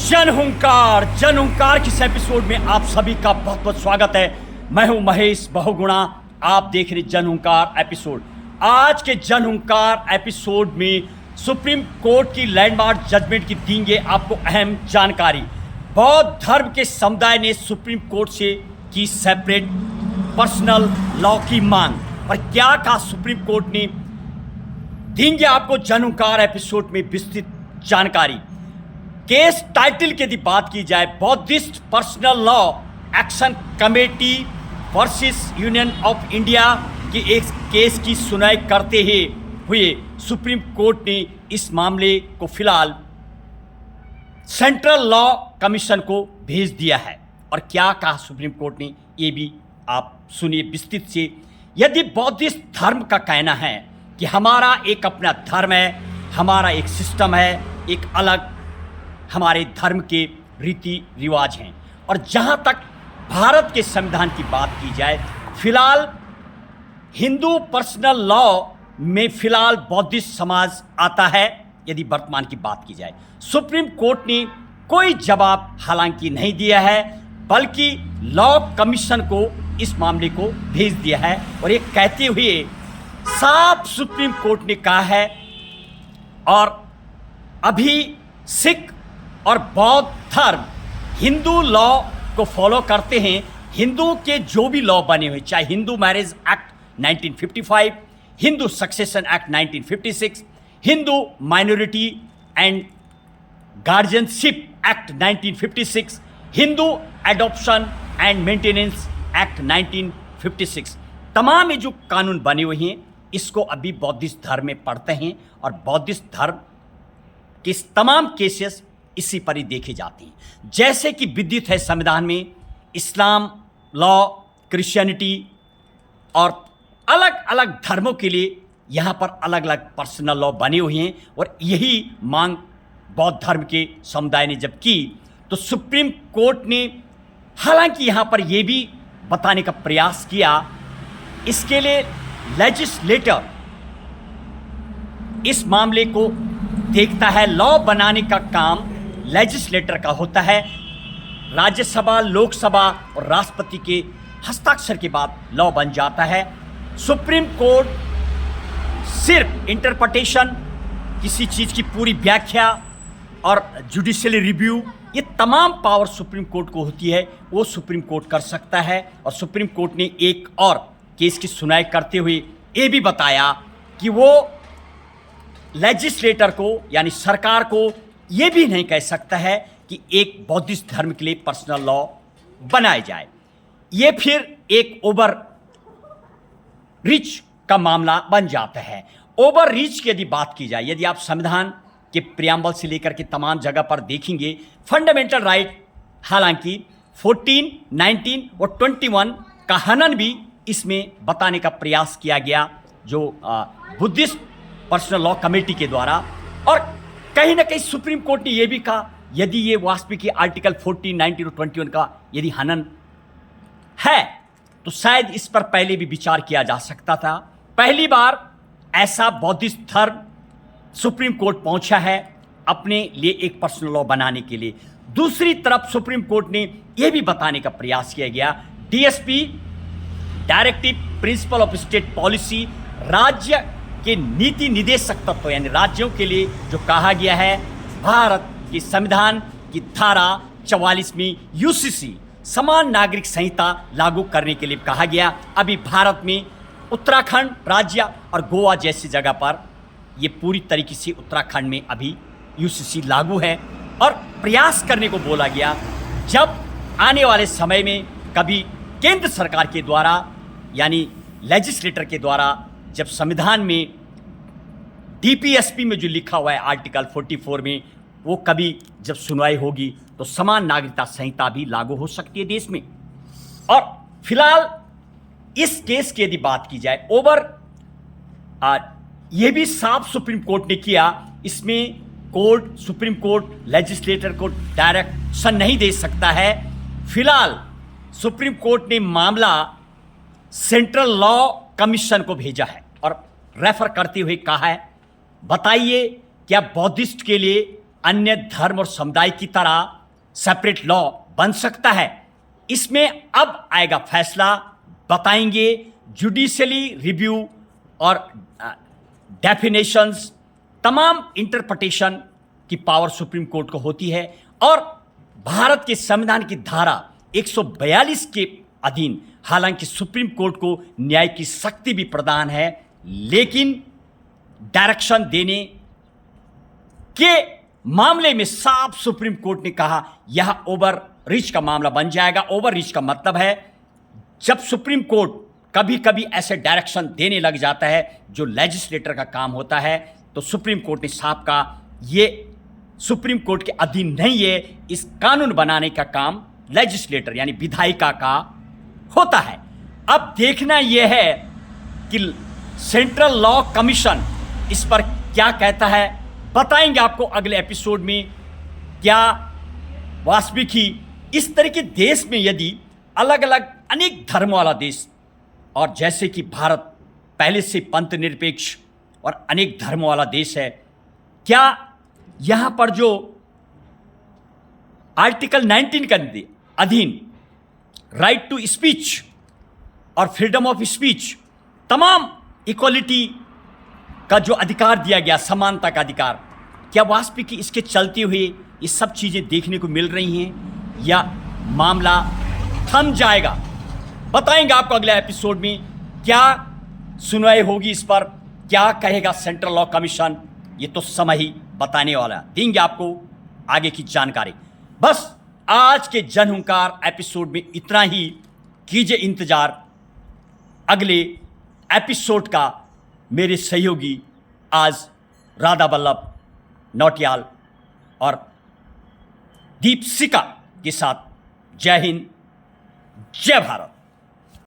जन हुंकार की इस एपिसोड में आप सभी का बहुत बहुत स्वागत है। मैं हूं महेश बहुगुणा, आप देख रहे जन हुंकार एपिसोड। आज के जन हुंकार एपिसोड में सुप्रीम कोर्ट की लैंडमार्क जजमेंट की देंगे आपको अहम जानकारी। बौद्ध धर्म के समुदाय ने सुप्रीम कोर्ट से की सेपरेट पर्सनल लॉ की मांग, और क्या कहा सुप्रीम कोर्ट ने, देंगे आपको जन हुंकार एपिसोड में विस्तृत जानकारी। केस टाइटल की यदि बात की जाए, Buddhist personal law action committee versus union of India की एक केस की सुनवाई करते हुए सुप्रीम कोर्ट ने इस मामले को फिलहाल सेंट्रल लॉ कमीशन को भेज दिया है। और क्या कहा सुप्रीम कोर्ट ने, ये भी आप सुनिए विस्तृत से। यदि बौद्धिस्ट धर्म का कहना है कि हमारा एक अपना धर्म है, हमारा एक सिस्टम है, एक अलग हमारे धर्म के रीति रिवाज हैं, और जहाँ तक भारत के संविधान की बात की जाए, फिलहाल हिंदू पर्सनल लॉ में फिलहाल बौद्धिस्ट समाज आता है। यदि वर्तमान की बात की जाए, सुप्रीम कोर्ट ने कोई जवाब हालांकि नहीं दिया है, बल्कि लॉ कमीशन को इस मामले को भेज दिया है। और ये कहते हुए साफ सुप्रीम कोर्ट ने कहा है, और अभी सिख और बौद्ध धर्म हिंदू लॉ को फॉलो करते हैं। हिंदू के जो भी लॉ बने हुए, चाहे Hindu marriage act 1955, Hindu succession act 1956, Hindu minority and guardianship act 1956, Hindu adoption and maintenance act 1956, तमाम ये जो कानून बने हुए हैं, इसको अभी बौद्धिस्ट धर्म में पढ़ते हैं, और बौद्धिस्ट धर्म के तमाम केसेस इसी पर ही देखे जाते हैं। जैसे कि विदित है संविधान में इस्लाम लॉ, क्रिश्चियनिटी और अलग अलग धर्मों के लिए यहाँ पर अलग अलग पर्सनल लॉ बने हुए हैं। और यही मांग बौद्ध धर्म के समुदाय ने जब की, तो सुप्रीम कोर्ट ने हालांकि यहाँ पर यह भी बताने का प्रयास किया, इसके लिए लेजिस्लेटर इस मामले को देखता है। लॉ बनाने का काम लेजिस्लेटर का होता है। राज्यसभा, लोकसभा और राष्ट्रपति के हस्ताक्षर के बाद लॉ बन जाता है। सुप्रीम कोर्ट सिर्फ इंटरप्रिटेशन, किसी चीज़ की पूरी व्याख्या और जुडिशियल रिव्यू, ये तमाम पावर सुप्रीम कोर्ट को होती है, वो सुप्रीम कोर्ट कर सकता है। और सुप्रीम कोर्ट ने एक और केस की सुनवाई करते हुए ये भी बताया कि वो लेजिस्लेटर को यानी सरकार को ये भी नहीं कह सकता है कि एक बौद्धिस्ट धर्म के लिए पर्सनल लॉ बनाए जाए। ये फिर एक ओवर रीच का मामला बन जाता है। ओवर रीच की यदि बात की जाए, यदि आप संविधान के प्रियम्बल से लेकर के तमाम जगह पर देखेंगे, फंडामेंटल राइट हालांकि 14, 19 और 21 का हनन भी इसमें बताने का प्रयास किया गया, जो बुद्धिस्ट पर्सनल लॉ कमेटी के द्वारा। और कहीं ना कहीं सुप्रीम कोर्ट ने यह भी कहा, यदि ये वास्तविक आर्टिकल 14, 19 और 21 का यदि हनन है, तो शायद इस पर पहले भी विचार किया जा सकता था। पहली बार ऐसा बौद्धिस्ट धर्म सुप्रीम कोर्ट पहुंचा है अपने लिए एक पर्सनल लॉ बनाने के लिए। दूसरी तरफ सुप्रीम कोर्ट ने यह भी बताने का प्रयास किया गया, DSP directive principle of state policy, राज्य के नीति निदेशक तत्व यानी राज्यों के लिए जो कहा गया है, भारत के संविधान की धारा 44 में यूसीसी समान नागरिक संहिता लागू करने के लिए कहा गया। अभी भारत में उत्तराखंड राज्य और गोवा जैसी जगह पर ये पूरी तरीके से उत्तराखंड में अभी यूसीसी लागू है, और प्रयास करने को बोला गया जब आने वाले समय में कभी केंद्र सरकार के द्वारा यानी लेजिस्लेटर के द्वारा जब संविधान में डीपीएसपी में जो लिखा हुआ है आर्टिकल 44 में, वो कभी जब सुनवाई होगी तो समान नागरिकता संहिता भी लागू हो सकती है देश में। और फिलहाल इस केस की यदि बात की जाए, यह भी साफ सुप्रीम कोर्ट ने किया, इसमें सुप्रीम कोर्ट लेजिस्लेटर को डायरेक्शन नहीं दे सकता है। फिलहाल सुप्रीम कोर्ट ने मामला सेंट्रल लॉ कमीशन को भेजा है और रेफर करते हुए कहा है, बताइए क्या बौद्धिस्ट के लिए अन्य धर्म और समुदाय की तरह सेपरेट लॉ बन सकता है? इसमें अब आएगा फैसला, बताएंगे। जुडिशियली रिव्यू और डेफिनेशंस, तमाम इंटरप्रिटेशन की पावर सुप्रीम कोर्ट को होती है और भारत के संविधान की धारा 142 के अधीन हालांकि सुप्रीम कोर्ट को न्याय की शक्ति भी प्रदान है, लेकिन डायरेक्शन देने के मामले में साफ सुप्रीम कोर्ट ने कहा यह ओवर रीच का मामला बन जाएगा। ओवर रीच का मतलब है जब सुप्रीम कोर्ट कभी कभी ऐसे डायरेक्शन देने लग जाता है जो लेजिस्लेटर का काम होता है, तो सुप्रीम कोर्ट ने साफ कहा ये सुप्रीम कोर्ट के अधीन नहीं है, इस कानून बनाने का काम लेजिस्लेटर यानी विधायिका का होता है। अब देखना यह है कि सेंट्रल लॉ कमीशन इस पर क्या कहता है, बताएंगे आपको अगले एपिसोड में। क्या वास्तविक ही इस तरह के देश में यदि अलग अलग अनेक धर्म वाला देश, और जैसे कि भारत पहले से पंथ निरपेक्ष और अनेक धर्म वाला देश है, क्या यहां पर जो आर्टिकल 19 के अधीन राइट टू स्पीच और फ्रीडम ऑफ स्पीच, तमाम इक्वलिटी का जो अधिकार दिया गया, समानता का अधिकार, क्या वास्तविक इसके चलते हुए ये सब चीज़ें देखने को मिल रही हैं या मामला थम जाएगा? बताएंगे आपको अगले एपिसोड में। क्या सुनवाई होगी इस पर, क्या कहेगा सेंट्रल लॉ कमीशन, ये तो समय ही बताने वाला है। देंगे आपको आगे की जानकारी। बस आज के जनहुंकार एपिसोड में इतना ही। कीजिए इंतजार अगले एपिसोड का। मेरे सहयोगी आज राधा वल्लभ नौटियाल और दीपशिका के साथ। जय हिंद, जय भारत।